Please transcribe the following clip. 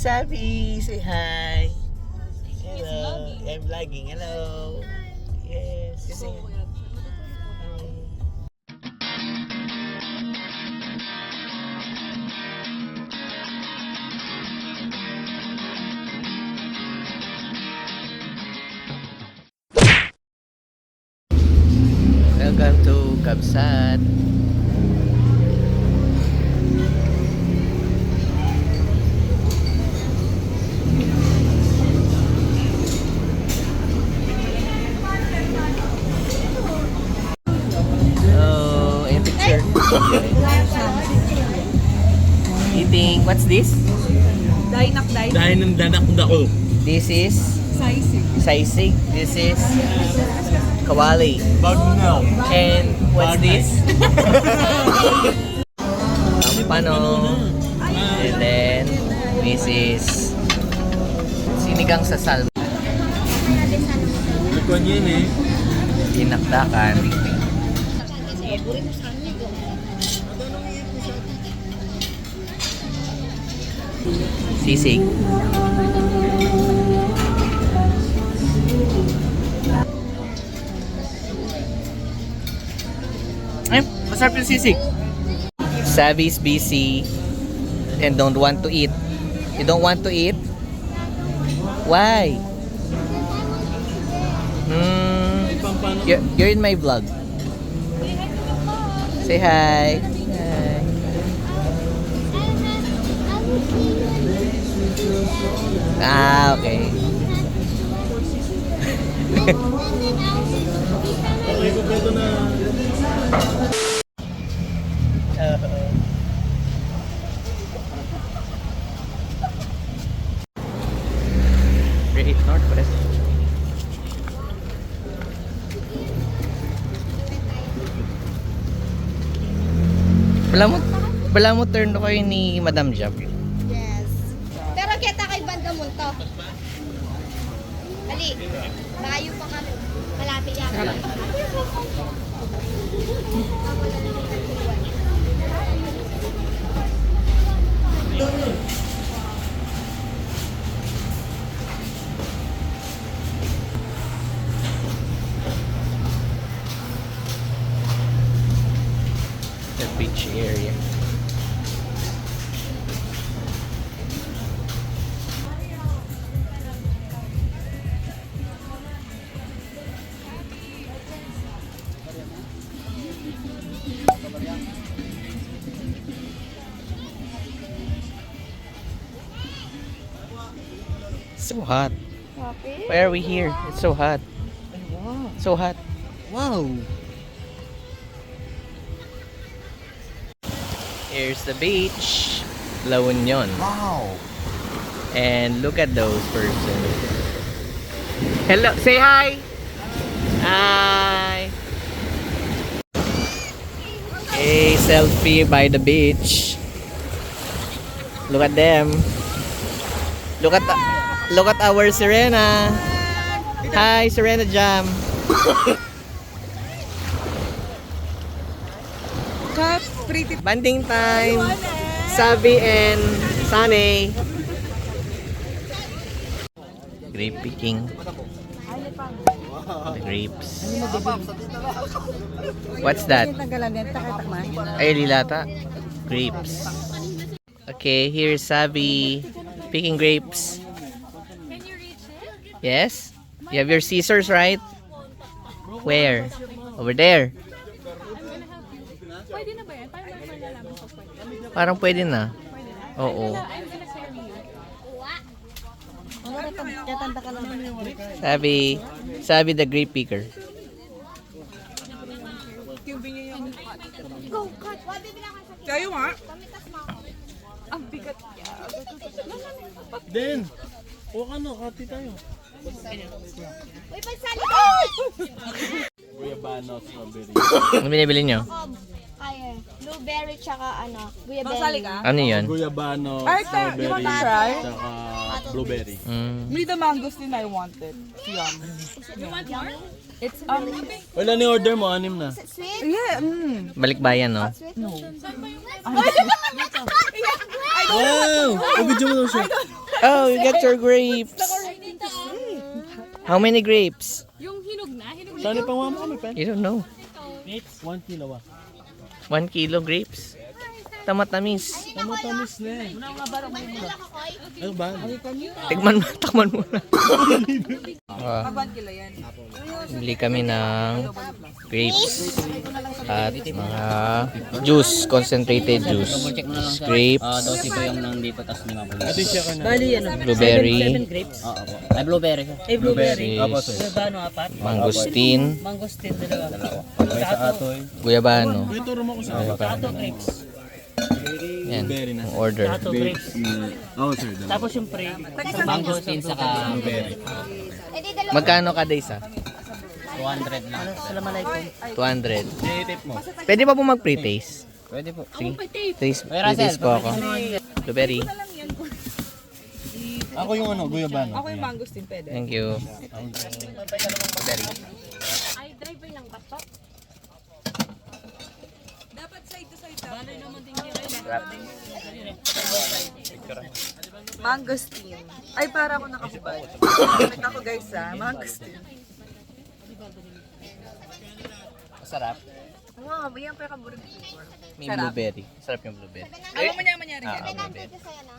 Sabi, say hi. Hello. I'm vlogging. Hello. Yes. Say hi. Welcome to Kabsat. Oh, a picture. Eating, what's this? Dainak. Dahil ng danak dako. This is Saisig. Saisig. This is Kawali. Bagnaw. And what's this? Ampano. And then this is sinigang sa salmon. Likod yun eh. Dinakdakan. Sisig. Ay, masarap yung sisig. Sabi's busy and don't want to eat. You don't want to eat? Why? You're in my vlog. Say hi. Hi. Ah, okay. Okay, kompleto na. Great Northwest. Bala mo turn ko kayo ni Madam Jab. Yes. Pero kita kay Banda Munto. Ali, malayo pa kami. Malapit yan. The beach area. So hot. Okay. Why are we here? It's so hot. So hot. Wow. Here's the beach. La Union. Wow. And look at those persons. Hello, say hi. Hi. A selfie by the beach. Look at them. Look at our Serena. Hi, Serena Jam. Cup, pretty. Banding time. Sabi and Sane. Grape picking. The grapes. What's that? Ay, lilata. Grapes. Okay, here's Sabi picking grapes. Can you reach it? Yes? You have your scissors, right? Where? Over there. Pwede na ba yan? Paano naman nalaman kung pwede? Parang pwede na. Oo. I'm gonna carry you. Sabi the grape picker. Go, cut. Kayo nga? Kamitas mo. Ang bigat. Then, o ano, kati tayo. Uy, pagsali ka! Guyabano, strawberry. Ano binibili nyo? Kaya, blueberry tsaka Masali guyaberry. ka? Ano yun? Guyabano, Ay, you strawberry, want to try? tsaka blueberry. Me the mangosteen I wanted. Yum. You want more? It's Wala ni order mo, 6 na. Sweet? yeah. Balikbayan, no? Sweet? No. Wow! O, video mo daw siya. Oh, you got your grapes. How many grapes? Saan pang mama kami, pen? I don't know. 1 kilo ah. 1 kilo grapes. Tamatamis. Tamis na eh. Ano ba? Takman muna. Abang kila yan. Bili kami ng grapes at mga juice, concentrated juice. Grapes, Dosi ko yung nandito, tapos 5 po. Ate siya ka na. blueberry, Oo po. Ay, blueberry siya. Blueberry. Apo, sir. mangosteen, May sa atoy. guyabano. May turo mo ko sa akin. Yan, Blueberry na. ang order. Oo, sir. Dalawa. Tapos yung pre. Mangosteen saka Blueberry. Magkano ka days 200 lang. Assalamualaikum. 200. I-tip mo. Pwede pa po mag-pre-taste? Pwede po. Sige. Russell, Pre-taste po ako. Blueberry. Ako yung ano, guyabano. Ako yung mangosteen, pwede. Thank you. Blueberry. Ay, driver ng bato. Dapat side to side dapat. Mangosteen. Ay, para ako nakahubad. Gamit ako guys mangosteen. Masarap. Wow, yan pa yung kaburg. May blueberry. Sarap yung blueberry. Alam mo niya mangyari Ah, yan. blueberry. Ito sa'yo na.